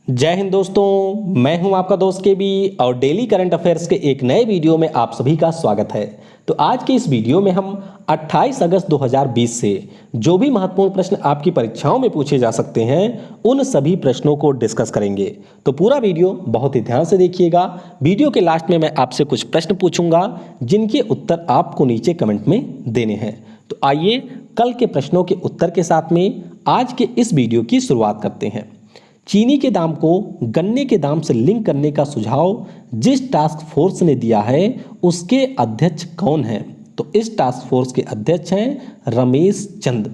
जय हिंद दोस्तों, मैं हूं आपका दोस्त के बी और डेली करंट अफेयर्स के एक नए वीडियो में आप सभी का स्वागत है। तो आज के इस वीडियो में हम 28 अगस्त 2020 से जो भी महत्वपूर्ण प्रश्न आपकी परीक्षाओं में पूछे जा सकते हैं उन सभी प्रश्नों को डिस्कस करेंगे। तो पूरा वीडियो बहुत ही ध्यान से देखिएगा। वीडियो के लास्ट में मैं आपसे कुछ प्रश्न पूछूंगा जिनके उत्तर आपको नीचे कमेंट में देने हैं। तो आइए कल के प्रश्नों के उत्तर के साथ में आज के इस वीडियो की शुरुआत करते हैं। चीनी के दाम को गन्ने के दाम से लिंक करने का सुझाव जिस टास्क फोर्स ने दिया है उसके अध्यक्ष कौन हैं? तो इस टास्क फोर्स के अध्यक्ष हैं रमेश चंद।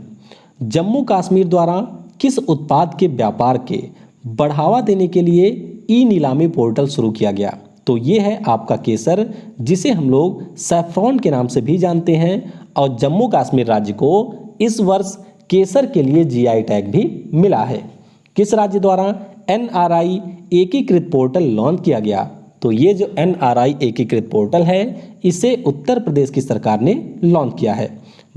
जम्मू कश्मीर द्वारा किस उत्पाद के व्यापार के बढ़ावा देने के लिए ई नीलामी पोर्टल शुरू किया गया? तो ये है आपका केसर, जिसे हम लोग सैफ्रॉन के नाम से भी जानते हैं। और जम्मू कश्मीर राज्य को इस वर्ष केसर के लिए जीआई टैग भी मिला है। किस राज्य द्वारा एनआरआई एकीकृत पोर्टल लॉन्च किया गया? तो ये जो एनआरआई एकीकृत पोर्टल है इसे उत्तर प्रदेश की सरकार ने लॉन्च किया है।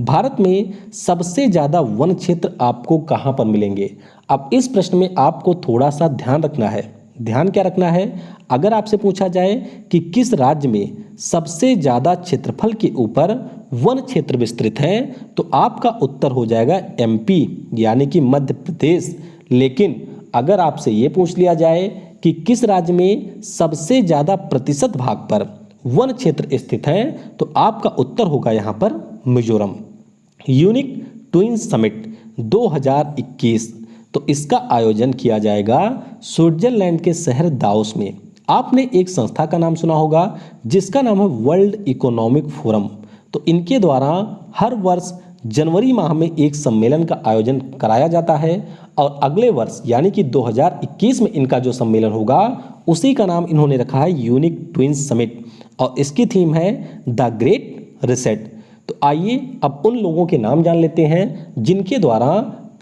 भारत में सबसे ज़्यादा वन क्षेत्र आपको कहाँ पर मिलेंगे? अब इस प्रश्न में आपको थोड़ा सा ध्यान रखना है। ध्यान क्या रखना है? अगर आपसे पूछा जाए कि किस राज्य में सबसे ज़्यादा क्षेत्रफल के ऊपर वन क्षेत्र विस्तृत है तो आपका उत्तर हो जाएगा एमपी यानी कि मध्य प्रदेश। लेकिन अगर आपसे ये पूछ लिया जाए कि किस राज्य में सबसे ज़्यादा प्रतिशत भाग पर वन क्षेत्र स्थित है तो आपका उत्तर होगा यहाँ पर मिजोरम। यूनिक ट्विंस समिट 2021 तो इसका आयोजन किया जाएगा स्विट्जरलैंड के शहर दावोस में। आपने एक संस्था का नाम सुना होगा जिसका नाम है वर्ल्ड इकोनॉमिक फोरम। तो इनके द्वारा हर वर्ष जनवरी माह में एक सम्मेलन का आयोजन कराया जाता है और अगले वर्ष यानी कि 2021 में इनका जो सम्मेलन होगा उसी का नाम इन्होंने रखा है यूनिक ट्विंस समिट और इसकी थीम है द ग्रेट रिसेट। तो आइए अब उन लोगों के नाम जान लेते हैं जिनके द्वारा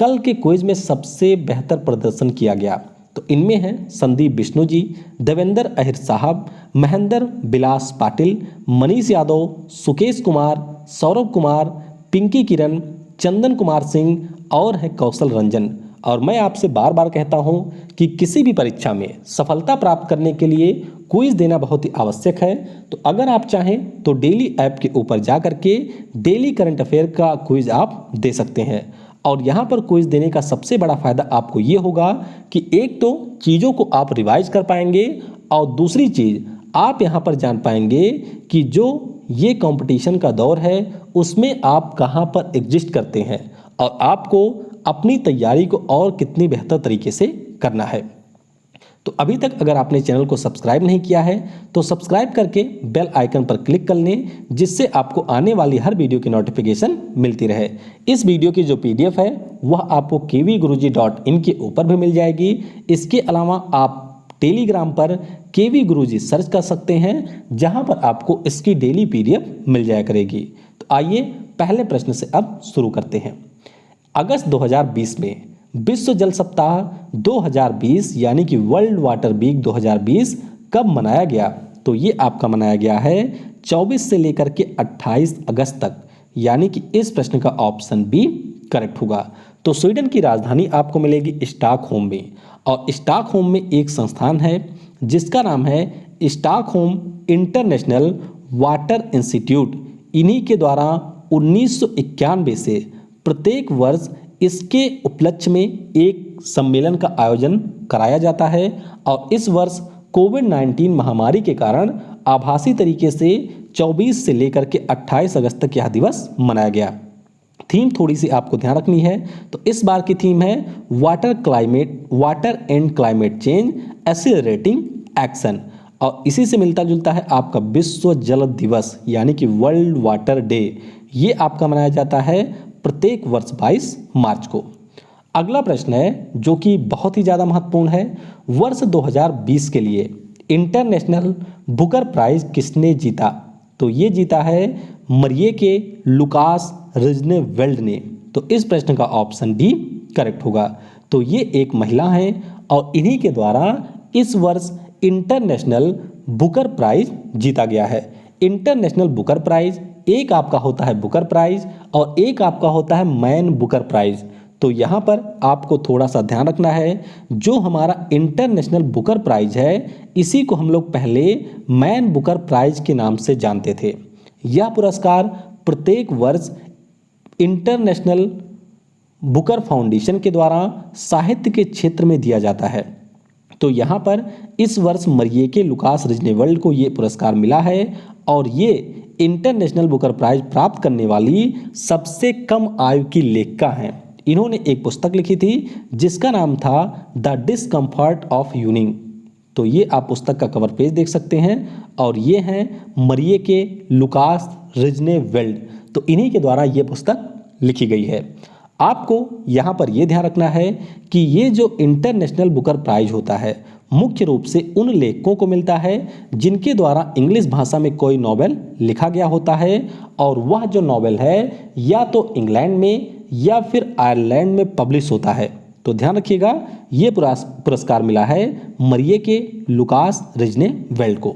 कल के क्विज में सबसे बेहतर प्रदर्शन किया गया। तो इनमें हैं संदीप बिष्णु जी, देवेंद्र अहिर साहब, महेंद्र बिलास पाटिल, मनीष यादव, सुकेश कुमार, सौरभ कुमार, पिंकी किरण, चंदन कुमार सिंह और है कौशल रंजन। और मैं आपसे बार बार कहता हूं कि किसी भी परीक्षा में सफलता प्राप्त करने के लिए क्विज देना बहुत ही आवश्यक है। तो अगर आप चाहें तो डेली ऐप के ऊपर जा करके डेली करंट अफेयर का क्विज आप दे सकते हैं। और यहाँ पर क्विज देने का सबसे बड़ा फायदा आपको ये होगा कि एक तो चीज़ों को आप रिवाइज कर पाएंगे और दूसरी चीज़ आप यहाँ पर जान पाएंगे कि जो ये कंपटीशन का दौर है उसमें आप कहाँ पर एग्जिस्ट करते हैं और आपको अपनी तैयारी को और कितनी बेहतर तरीके से करना है। तो अभी तक अगर आपने चैनल को सब्सक्राइब नहीं किया है तो सब्सक्राइब करके बेल आइकन पर क्लिक कर लें जिससे आपको आने वाली हर वीडियो की नोटिफिकेशन मिलती रहे। इस वीडियो की जो पीडीएफ है वह आपको kvguruji.in के ऊपर भी मिल जाएगी। इसके अलावा आप टेलीग्राम पर केवी गुरुजी सर्च कर सकते हैं जहां पर आपको इसकी डेली पीडीएफ मिल जाया करेगी। तो आइए पहले प्रश्न से अब शुरू करते हैं। अगस्त 2020 में विश्व जल सप्ताह 2020 यानी कि वर्ल्ड वाटर वीक 2020 कब मनाया गया? तो ये आपका मनाया गया है 24 से लेकर के 28 अगस्त तक, यानी कि इस प्रश्न का ऑप्शन बी करेक्ट होगा। तो स्वीडन की राजधानी आपको मिलेगी स्टॉकहोम में और स्टॉकहोम में एक संस्थान है जिसका नाम है स्टॉकहोम इंटरनेशनल वाटर इंस्टीट्यूट। इन्हीं के द्वारा 1991 से प्रत्येक वर्ष इसके उपलक्ष्य में एक सम्मेलन का आयोजन कराया जाता है और इस वर्ष कोविड-19 महामारी के कारण आभासी तरीके से 24 से लेकर के 28 अगस्त तक यह दिवस मनाया गया। थीम थोड़ी सी आपको ध्यान रखनी है। तो इस बार की थीम है water and climate change accelerating action और इसी से मिलता जुलता है आपका विश्व जल दिवस यानी कि वर्ल्ड वाटर डे। ये आपका मनाया जाता है प्रत्येक वर्ष 22 मार्च को। अगला प्रश्न है जो कि बहुत ही ज़्यादा महत्वपूर्ण है। वर्ष 2020 के लिए इंटरनेशनल बुकर प्राइज किसने जीता? तो ये जीता है मरिये के लुकास रिजनेवेल्ड ने। तो इस प्रश्न का ऑप्शन डी करेक्ट होगा। तो ये एक महिला हैं और इन्हीं के द्वारा इस वर्ष इंटरनेशनल बुकर प्राइज जीता गया है। इंटरनेशनल बुकर प्राइज एक आपका होता है बुकर प्राइज और एक आपका होता है मैन बुकर प्राइज। तो यहाँ पर आपको थोड़ा सा ध्यान रखना है, जो हमारा इंटरनेशनल बुकर प्राइज है इसी को हम लोग पहले मैन बुकर प्राइज के नाम से जानते थे। यह पुरस्कार प्रत्येक वर्ष इंटरनेशनल बुकर फाउंडेशन के द्वारा साहित्य के क्षेत्र में दिया जाता है। तो यहाँ पर इस वर्ष मरियके लुकास रिजनेवल्ड को ये पुरस्कार मिला है और ये इंटरनेशनल बुकर प्राइज प्राप्त करने वाली सबसे कम आयु की लेखिका हैं। इन्होंने एक पुस्तक लिखी थी जिसका नाम था द डिस्कम्फर्ट ऑफ यूनिंग। तो ये आप पुस्तक का कवर पेज देख सकते हैं और ये हैं मरियके लुकास रिजनेवल्ड। तो इन्हीं के द्वारा ये पुस्तक लिखी गई है। आपको यहाँ पर यह ध्यान रखना है कि ये जो इंटरनेशनल बुकर प्राइज होता है मुख्य रूप से उन लेखकों को मिलता है जिनके द्वारा इंग्लिश भाषा में कोई नॉवेल लिखा गया होता है और वह जो नॉवेल है या तो इंग्लैंड में या फिर आयरलैंड में पब्लिश होता है। तो ध्यान रखिएगा, ये पुरस्कार मिला है मरियके लुकास रिजनेवल्ड को।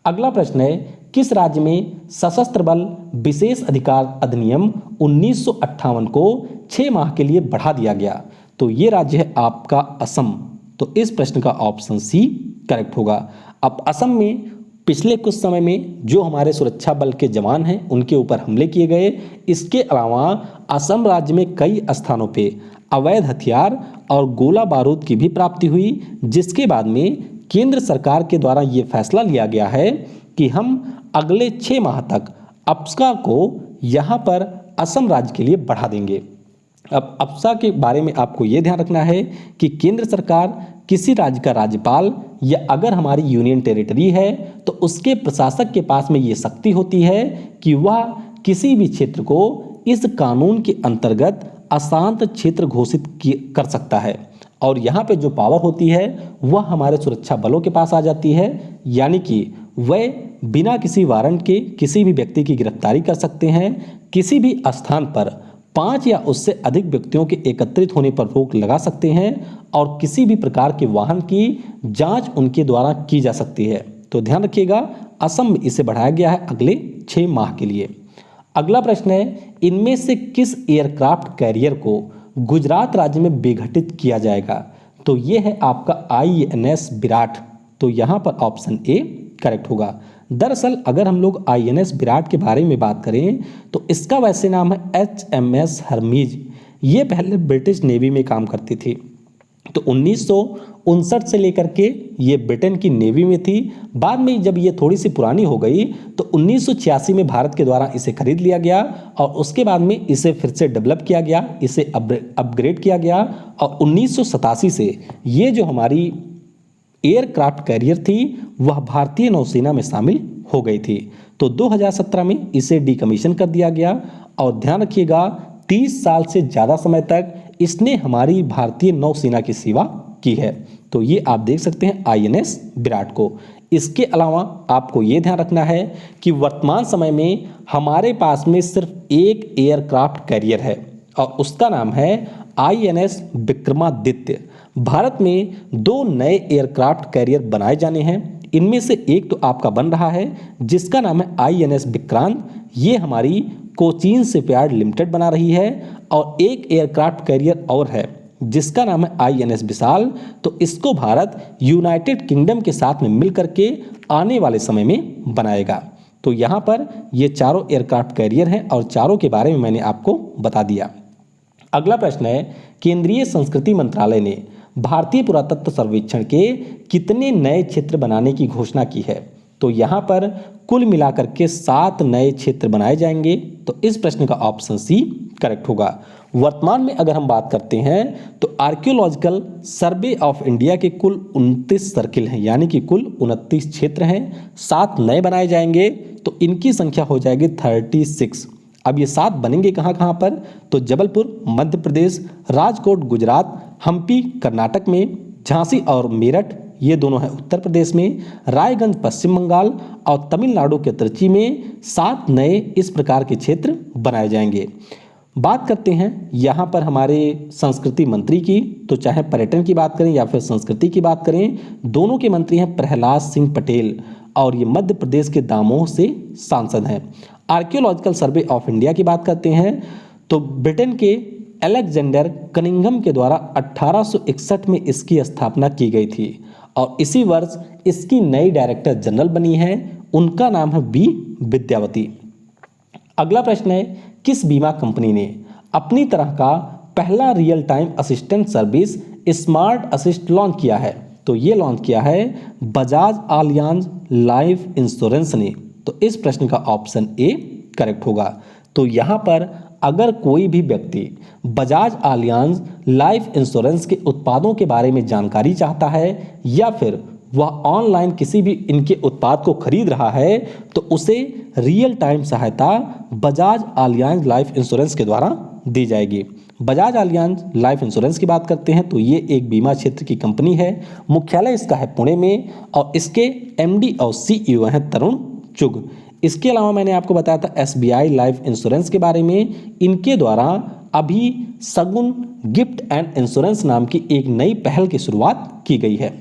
अगला प्रश्न है, किस राज्य में सशस्त्र बल विशेष अधिकार अधिनियम 1958 को 6 माह के लिए बढ़ा दिया गया? तो ये राज्य है आपका असम। तो इस प्रश्न का ऑप्शन सी करेक्ट होगा। अब असम में पिछले कुछ समय में जो हमारे सुरक्षा बल के जवान हैं उनके ऊपर हमले किए गए। इसके अलावा असम राज्य में कई स्थानों पे अवैध हथियार और गोला बारूद की भी प्राप्ति हुई, जिसके बाद में केंद्र सरकार के द्वारा ये फैसला लिया गया है कि हम अगले 6 माह तक अप्सका को यहाँ पर असम राज्य के लिए बढ़ा देंगे। अब अप्सका के बारे में आपको ये ध्यान रखना है कि केंद्र सरकार किसी राज्य का राज्यपाल या अगर हमारी यूनियन टेरिटरी है तो उसके प्रशासक के पास में ये शक्ति होती है कि वह किसी भी क्षेत्र को इस कानून के अंतर्गत अशांत क्षेत्र घोषित कर सकता है और यहाँ पे जो पावर होती है वह हमारे सुरक्षा बलों के पास आ जाती है, यानी कि वह बिना किसी वारंट के किसी भी व्यक्ति की गिरफ्तारी कर सकते हैं, किसी भी स्थान पर 5 या उससे अधिक व्यक्तियों के एकत्रित होने पर रोक लगा सकते हैं और किसी भी प्रकार के वाहन की जांच उनके द्वारा की जा सकती है। तो ध्यान रखिएगा, असम में इसे बढ़ाया गया है अगले 6 माह के लिए। अगला प्रश्न है, इनमें से किस एयरक्राफ्ट कैरियर को गुजरात राज्य में विघटित किया जाएगा? तो ये है आपका INS विराट। तो यहाँ पर ऑप्शन ए करेक्ट होगा। दरअसल अगर हम लोग INS विराट के बारे में बात करें तो इसका वैसे नाम है HMS हर्मीज। ये पहले ब्रिटिश नेवी में काम करती थी। तो 1959 से लेकर के ये ब्रिटेन की नेवी में थी। बाद में जब ये थोड़ी सी पुरानी हो गई तो 1986 में भारत के द्वारा इसे खरीद लिया गया और उसके बाद में इसे फिर से डेवलप किया गया, इसे अपग्रेड किया गया और 1987 से ये जो हमारी एयरक्राफ्ट कैरियर थी वह भारतीय नौसेना में शामिल हो गई थी। तो 2017 में इसे डीकमीशन कर दिया गया और ध्यान रखिएगा 30 साल से ज़्यादा समय तक इसने हमारी भारतीय नौसेना की सेवा की है। तो ये आप देख सकते हैं INS विराट को। इसके अलावा आपको ये ध्यान रखना है कि वर्तमान समय में हमारे पास में सिर्फ एक एयरक्राफ्ट कैरियर है और उसका नाम है INS विक्रमादित्य। भारत में 2 नए एयरक्राफ्ट कैरियर बनाए जाने हैं। इनमें से एक तो आपका बन रहा है जिसका नाम है INS विक्रांत। ये हमारी कोचीन शिपयार्ड लिमिटेड बना रही है और एक एयरक्राफ्ट कैरियर और है जिसका नाम है INS विशाल। तो इसको भारत यूनाइटेड किंगडम के साथ में मिल करके आने वाले समय में बनाएगा। तो यहाँ पर ये चारों एयरक्राफ्ट कैरियर हैं और चारों के बारे में मैंने आपको बता दिया। अगला प्रश्न है, केंद्रीय संस्कृति मंत्रालय ने भारतीय पुरातत्व सर्वेक्षण के कितने नए क्षेत्र बनाने की घोषणा की है? तो यहाँ पर कुल मिलाकर के 7 नए क्षेत्र बनाए जाएंगे। तो इस प्रश्न का ऑप्शन सी करेक्ट होगा। वर्तमान में अगर हम बात करते हैं तो आर्कियोलॉजिकल सर्वे ऑफ इंडिया के कुल 29 सर्किल हैं, यानी कि कुल 29 क्षेत्र हैं। 7 नए बनाए जाएंगे तो इनकी संख्या हो जाएगी 36। अब ये 7 बनेंगे कहाँ कहाँ पर? तो जबलपुर मध्य प्रदेश, राजकोट गुजरात, हम्पी कर्नाटक में, झांसी और मेरठ ये दोनों हैं उत्तर प्रदेश में, रायगंज पश्चिम बंगाल और तमिलनाडु के त्रिची में 7 नए इस प्रकार के क्षेत्र बनाए जाएंगे। बात करते हैं यहाँ पर हमारे संस्कृति मंत्री की। तो चाहे पर्यटन की बात करें या फिर संस्कृति की बात करें, दोनों के मंत्री हैं प्रहलाद सिंह पटेल और ये मध्य प्रदेश के दामोह से सांसद हैं। आर्कियोलॉजिकल सर्वे ऑफ इंडिया की बात करते हैं तो ब्रिटेन के अलेक्जेंडर कनिंघम के द्वारा 1861 में इसकी स्थापना की गई थी और इसी वर्ष इसकी नई डायरेक्टर जनरल बनी है, उनका नाम है बी विद्यावती। अगला प्रश्न है, किस बीमा कंपनी ने अपनी तरह का पहला real time assistant service smart assist launch किया है? तो ये लॉन्च किया है बजाज आलियांज लाइफ इंश्योरेंस ने। तो इस प्रश्न का ऑप्शन ए करेक्ट होगा। तो यहाँ पर अगर कोई भी व्यक्ति बजाज आलियांज लाइफ इंश्योरेंस के उत्पादों के बारे में जानकारी चाहता है या फिर वह ऑनलाइन किसी भी इनके उत्पाद को खरीद रहा है तो उसे रियल टाइम सहायता बजाज आलियांज लाइफ इंश्योरेंस के द्वारा दी जाएगी। बजाज आलियांज लाइफ इंश्योरेंस की बात करते हैं तो ये एक बीमा क्षेत्र की कंपनी है, मुख्यालय इसका है पुणे में और इसके एमडी और सीईओ हैं तरुण चुग। इसके अलावा मैंने आपको बताया था एसबीआई लाइफ इंश्योरेंस के बारे में, इनके द्वारा अभी सगुन गिफ्ट एंड इंश्योरेंस नाम की एक नई पहल की शुरुआत की गई है।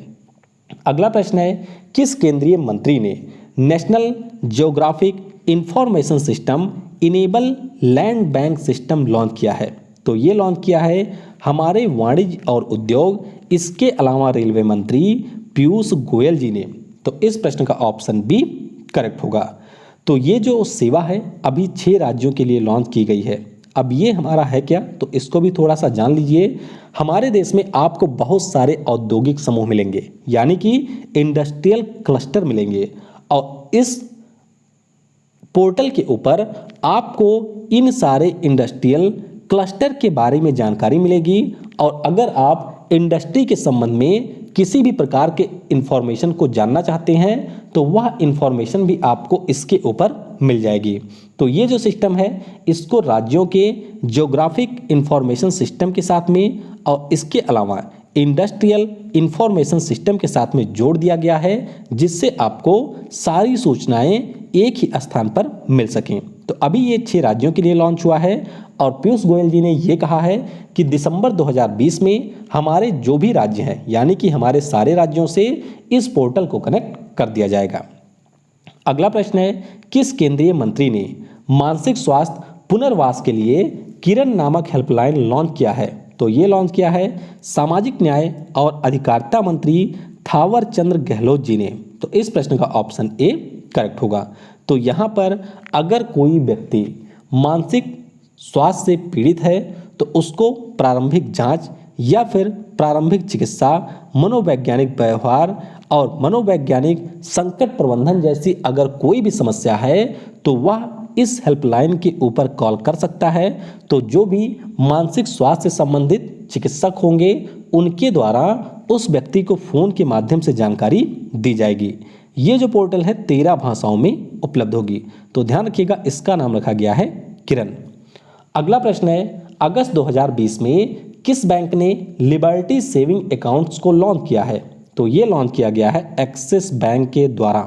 अगला प्रश्न है, किस केंद्रीय मंत्री ने national geographic information system enable land bank system launch किया है? तो ये लॉन्च किया है हमारे वाणिज्य और उद्योग, इसके अलावा रेलवे मंत्री पीयूष गोयल जी ने। तो इस प्रश्न का ऑप्शन बी करेक्ट होगा। तो ये जो सेवा है अभी 6 राज्यों के लिए लॉन्च की गई है। अब ये हमारा है क्या, तो इसको भी थोड़ा सा जान लीजिए। हमारे देश में आपको बहुत सारे औद्योगिक समूह मिलेंगे, यानी कि इंडस्ट्रियल क्लस्टर मिलेंगे और इस पोर्टल के ऊपर आपको इन सारे इंडस्ट्रियल क्लस्टर के बारे में जानकारी मिलेगी और अगर आप इंडस्ट्री के संबंध में किसी भी प्रकार के इंफॉर्मेशन को जानना चाहते हैं तो वह इंफॉर्मेशन भी आपको इसके ऊपर मिल जाएगी। तो ये जो सिस्टम है इसको राज्यों के ज्योग्राफिक इंफॉर्मेशन सिस्टम के साथ में और इसके अलावा इंडस्ट्रियल इंफॉर्मेशन सिस्टम के साथ में जोड़ दिया गया है, जिससे आपको सारी सूचनाएं एक ही स्थान पर मिल सकें। तो अभी ये 6 राज्यों के लिए लॉन्च हुआ है और पीयूष गोयल जी ने ये कहा है कि दिसंबर 2020 में हमारे जो भी राज्य हैं, यानी कि हमारे सारे राज्यों से इस पोर्टल को कनेक्ट कर दिया जाएगा। अगला प्रश्न है, किस केंद्रीय मंत्री ने मानसिक स्वास्थ्य पुनर्वास के लिए किरण नामक हेल्पलाइन लॉन्च किया है? तो ये लॉन्च किया है सामाजिक न्याय और अधिकारिता मंत्री थावर चंद्र गहलोत जी ने। तो इस प्रश्न का ऑप्शन ए करेक्ट होगा। तो यहाँ पर अगर कोई व्यक्ति मानसिक स्वास्थ्य से पीड़ित है तो उसको प्रारंभिक जांच या फिर प्रारंभिक चिकित्सा, मनोवैज्ञानिक व्यवहार और मनोवैज्ञानिक संकट प्रबंधन जैसी अगर कोई भी समस्या है तो वह इस हेल्पलाइन के ऊपर कॉल कर सकता है। तो जो भी मानसिक स्वास्थ्य से संबंधित चिकित्सक होंगे उनके द्वारा उस व्यक्ति को फोन के माध्यम से जानकारी दी जाएगी। ये जो पोर्टल है 13 भाषाओं में उपलब्ध होगी। तो ध्यान रखिएगा, इसका नाम रखा गया है किरण। अगला प्रश्न है, अगस्त 2020 में किस बैंक ने लिबर्टी सेविंग अकाउंट्स को लॉन्च किया है? तो ये लॉन्च किया गया है एक्सिस बैंक के द्वारा।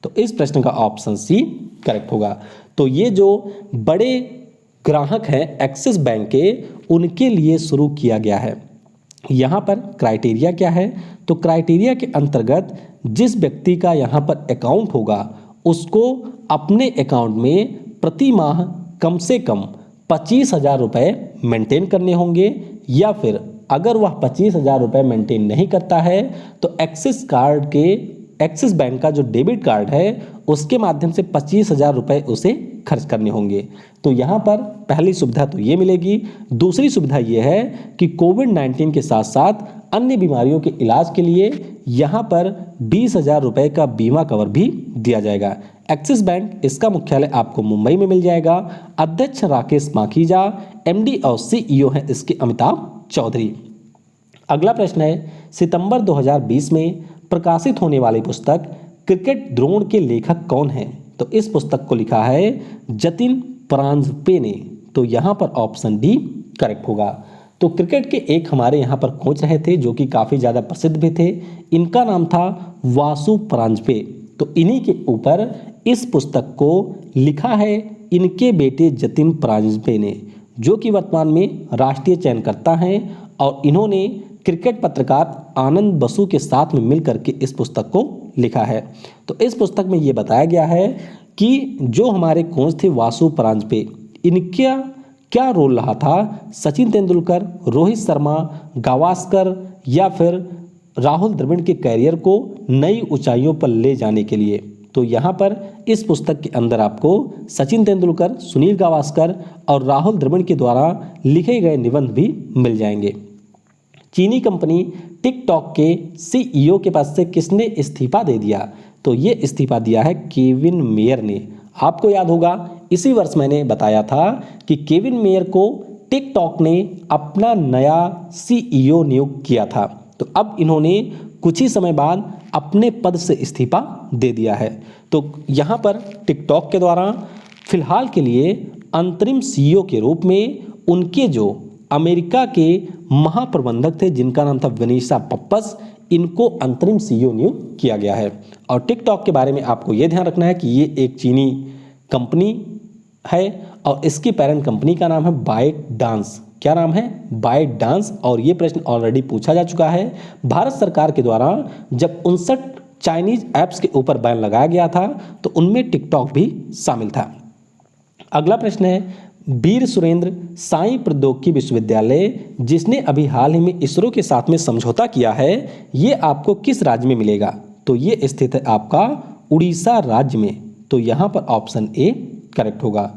तो इस प्रश्न का ऑप्शन सी करेक्ट होगा। तो ये जो बड़े ग्राहक हैं एक्सिस बैंक के, उनके लिए शुरू किया गया है। यहाँ पर क्राइटेरिया क्या है? तो क्राइटेरिया के अंतर्गत जिस व्यक्ति का यहाँ पर अकाउंट होगा उसको अपने अकाउंट में प्रति माह कम से कम 25,000 रुपये मेंटेन करने होंगे, या फिर अगर वह 25,000 रुपये मेंटेन नहीं करता है तो एक्सिस बैंक का जो डेबिट कार्ड है उसके माध्यम से 25,000 रुपये उसे खर्च करने होंगे। तो यहाँ पर पहली सुविधा तो ये मिलेगी। दूसरी सुविधा ये है कि कोविड-19 के साथ साथ अन्य बीमारियों के इलाज के लिए यहाँ पर 20,000 रुपये का बीमा कवर भी दिया जाएगा। एक्सिस बैंक, इसका मुख्यालय आपको मुंबई में मिल जाएगा। अध्यक्ष राकेश माखीजा, एमडी और सीईओ हैं इसके अमिताभ चौधरी। अगला प्रश्न है, सितंबर 2020 में प्रकाशित होने वाली पुस्तक क्रिकेट द्रोण के लेखक कौन हैं? तो इस पुस्तक को लिखा है जतिन परांजपे ने। तो यहाँ पर ऑप्शन डी करेक्ट होगा। तो क्रिकेट के एक हमारे यहाँ पर कोच रहे थे जो कि काफ़ी ज़्यादा प्रसिद्ध भी थे, इनका नाम था वासु परांजपे। तो इन्हीं के ऊपर इस पुस्तक को लिखा है इनके बेटे जतिन परांजपे ने, जो कि वर्तमान में राष्ट्रीय चयनकर्ता हैं और इन्होंने क्रिकेट पत्रकार आनंद बसु के साथ में मिलकर के इस पुस्तक को लिखा है। तो इस पुस्तक में ये बताया गया है कि जो हमारे कोच थे वासु परांजपे, इनका क्या रोल रहा था सचिन तेंदुलकर, रोहित शर्मा, गावस्कर या फिर राहुल द्रविड़ के कैरियर को नई ऊंचाइयों पर ले जाने के लिए? तो यहाँ पर इस पुस्तक के अंदर आपको सचिन तेंदुलकर, सुनील गावस्कर और राहुल द्रविड़ के द्वारा लिखे गए निबंध भी मिल जाएंगे। चीनी कंपनी टिकटॉक के सीईओ के पद से किसने इस्तीफा दे दिया? तो ये इस्तीफा दिया है केविन मेयर ने। आपको याद होगा इसी वर्ष मैंने बताया था कि केविन मेयर को टिकटॉक ने अपना नया सीईओ नियुक्त किया था। तो अब इन्होंने कुछ ही समय बाद अपने पद से इस्तीफा दे दिया है। तो यहाँ पर टिकटॉक के द्वारा फिलहाल के लिए अंतरिम सीईओ के रूप में उनके जो अमेरिका के महाप्रबंधक थे जिनका नाम था वनीसा पप्पस, इनको अंतरिम सीईओ नियुक्त किया गया है। और टिकटॉक के बारे में आपको ये ध्यान रखना है कि ये एक चीनी कंपनी है और इसकी पेरेंट कंपनी का नाम है बाइट डांस। क्या नाम है? ByteDance. और ये प्रश्न ऑलरेडी पूछा जा चुका है। भारत सरकार के द्वारा जब 59 चाइनीज ऐप्स के ऊपर बैन लगाया गया था तो उनमें टिकटॉक भी शामिल था। अगला प्रश्न है वीर सुरेंद्र साई प्रौद्योगिकी विश्वविद्यालय, जिसने अभी हाल ही में इसरो के साथ में समझौता किया है, ये आपको किस राज्य में मिलेगा? तो ये स्थित है आपका उड़ीसा राज्य में। तो यहाँ पर ऑप्शन ए करेक्ट होगा।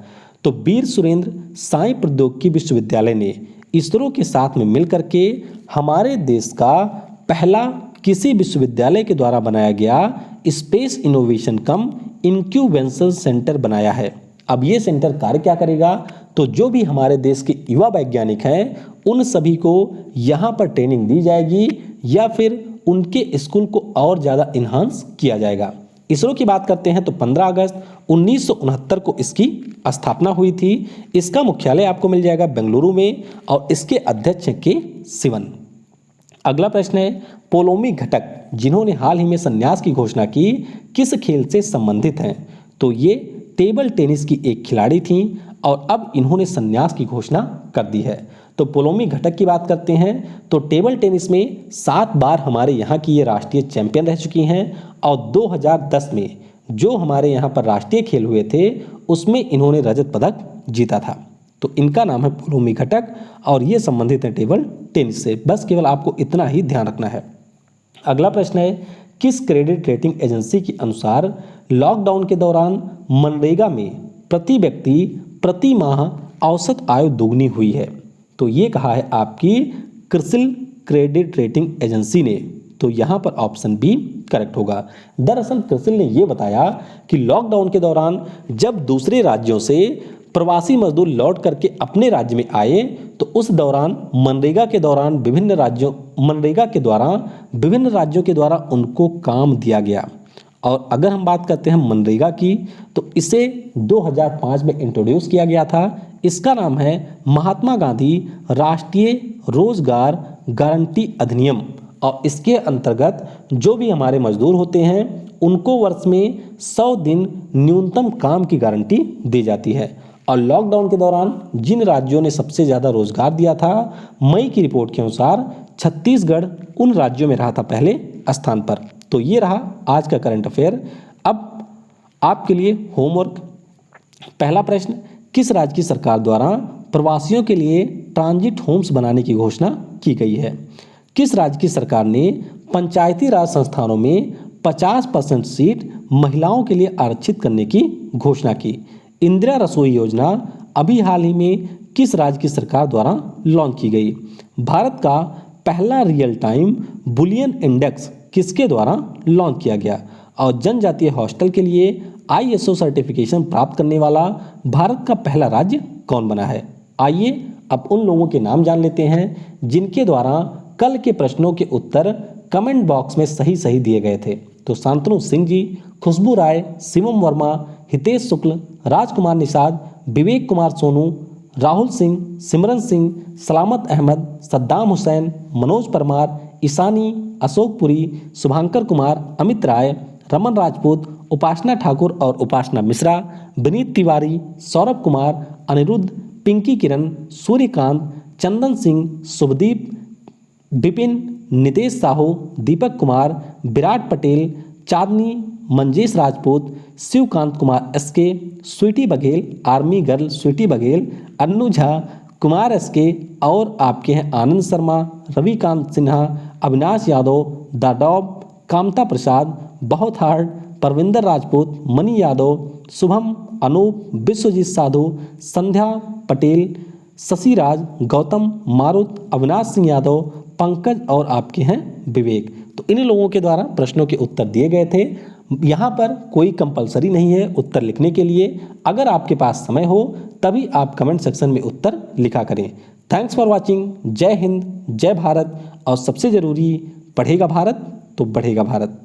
तो वीर सुरेंद्र साई प्रौद्योगिकी विश्वविद्यालय ने इसरो के साथ में मिलकर के हमारे देश का पहला किसी विश्वविद्यालय के द्वारा बनाया गया स्पेस इनोवेशन कम इंक्यूबेशन सेंटर बनाया है। अब ये सेंटर कार्य क्या करेगा? तो जो भी हमारे देश के युवा वैज्ञानिक हैं उन सभी को यहाँ पर ट्रेनिंग दी जाएगी या फिर उनके स्कूल को और ज़्यादा इन्हांस किया जाएगा। इसरो की बात करते हैं तो 15 अगस्त 1969 को इसकी स्थापना हुई थी। इसका मुख्यालय आपको मिल जाएगा बेंगलुरु में और इसके अध्यक्ष हैं के सिवन। अगला प्रश्न है पोलोमी घटक, जिन्होंने हाल ही में संन्यास की घोषणा की, किस खेल से संबंधित हैं? तो ये टेबल टेनिस की एक खिलाड़ी थी और अब इन्होंने संन्यास की घोषणा कर दी है। तो पोलोमी घटक की बात करते हैं तो टेबल टेनिस में 7 बार हमारे यहाँ की ये राष्ट्रीय चैंपियन रह चुकी हैं और 2010 में जो हमारे यहाँ पर राष्ट्रीय खेल हुए थे उसमें इन्होंने रजत पदक जीता था। तो इनका नाम है पोलोमी घटक और ये संबंधित है टेबल टेनिस से। बस केवल आपको इतना ही ध्यान रखना है। अगला प्रश्न है किस क्रेडिट रेटिंग एजेंसी के अनुसार लॉकडाउन के दौरान मनरेगा में प्रति व्यक्ति प्रति माह औसत आय दोगुनी हुई है? तो ये कहा है आपकी क्रिसिल क्रेडिट रेटिंग एजेंसी ने। तो यहाँ पर ऑप्शन बी करेक्ट होगा। दरअसल क्रिसिल ने ये बताया कि लॉकडाउन के दौरान जब दूसरे राज्यों से प्रवासी मजदूर लौट करके अपने राज्य में आए तो उस दौरान मनरेगा के द्वारा विभिन्न राज्यों के द्वारा उनको काम दिया गया। और अगर हम बात करते हैं मनरेगा की तो इसे 2005 में इंट्रोड्यूस किया गया था। इसका नाम है महात्मा गांधी राष्ट्रीय रोजगार गारंटी अधिनियम और इसके अंतर्गत जो भी हमारे मजदूर होते हैं उनको वर्ष में 100 दिन न्यूनतम काम की गारंटी दी जाती है। और लॉकडाउन के दौरान जिन राज्यों ने सबसे ज़्यादा रोजगार दिया था, मई की रिपोर्ट के अनुसार छत्तीसगढ़ उन राज्यों में रहा था पहले स्थान पर। तो ये रहा आज का करंट अफेयर। अब आपके लिए होमवर्क। पहला प्रश्न, किस राज्य की सरकार द्वारा प्रवासियों के लिए ट्रांजिट होम्स बनाने की घोषणा की गई है? किस राज्य की सरकार ने पंचायती राज संस्थानों में 50% सीट महिलाओं के लिए आरक्षित करने की घोषणा की? इंदिरा रसोई योजना अभी हाल ही में किस राज्य की सरकार द्वारा लॉन्च की गई? भारत का पहला रियल टाइम बुलियन इंडेक्स किसके द्वारा लॉन्च किया गया? और जनजातीय हॉस्टल के लिए ISO सर्टिफिकेशन प्राप्त करने वाला भारत का पहला राज्य कौन बना है? आइए अब उन लोगों के नाम जान लेते हैं जिनके द्वारा कल के प्रश्नों के उत्तर कमेंट बॉक्स में सही सही दिए गए थे। तो शांतनु सिंह जी, खुशबू राय, शिवम वर्मा, हितेश शुक्ल, राजकुमार निषाद, विवेक कुमार सोनू, राहुल सिंह, सिमरन सिंह, सलामत अहमद, सद्दाम हुसैन, मनोज परमार, ईशानी, अशोक पुरी, शुभांकर कुमार, अमित राय, रमन राजपूत, उपासना ठाकुर और Upasana Mishra, Vineet Tiwari, Saurabh Kumar, Aniruddh, Pinky Kiran, Suryakant, Chandan Singh, Shubhdeep, Vipin, Nitesh Sahu, Deepak Kumar, Virat Patel, Chandni, Manjesh Rajput, Shivkant Kumar SK, Sweety Baghel, army girl Sweety Baghel, Annu Jha, Kumar SK और आपके हैं आनंद शर्मा, रविकांत सिन्हा, अविनाश यादव, द डॉब, कामता प्रसाद, बहुत हार्ड, परविंदर राजपूत, मनी यादव, शुभम, अनूप, विश्वजीत साधु, संध्या पटेल, शशिराज, गौतम, मारुत, अविनाश सिंह यादव, पंकज और आपके हैं विवेक। तो इन लोगों के द्वारा प्रश्नों के उत्तर दिए गए थे। यहाँ पर कोई कंपलसरी नहीं है उत्तर लिखने के लिए। अगर आपके पास समय हो तभी आप कमेंट सेक्शन में उत्तर लिखा करें। Thanks for watching. जय हिंद, जय भारत और सबसे ज़रूरी, पढ़ेगा भारत तो बढ़ेगा भारत।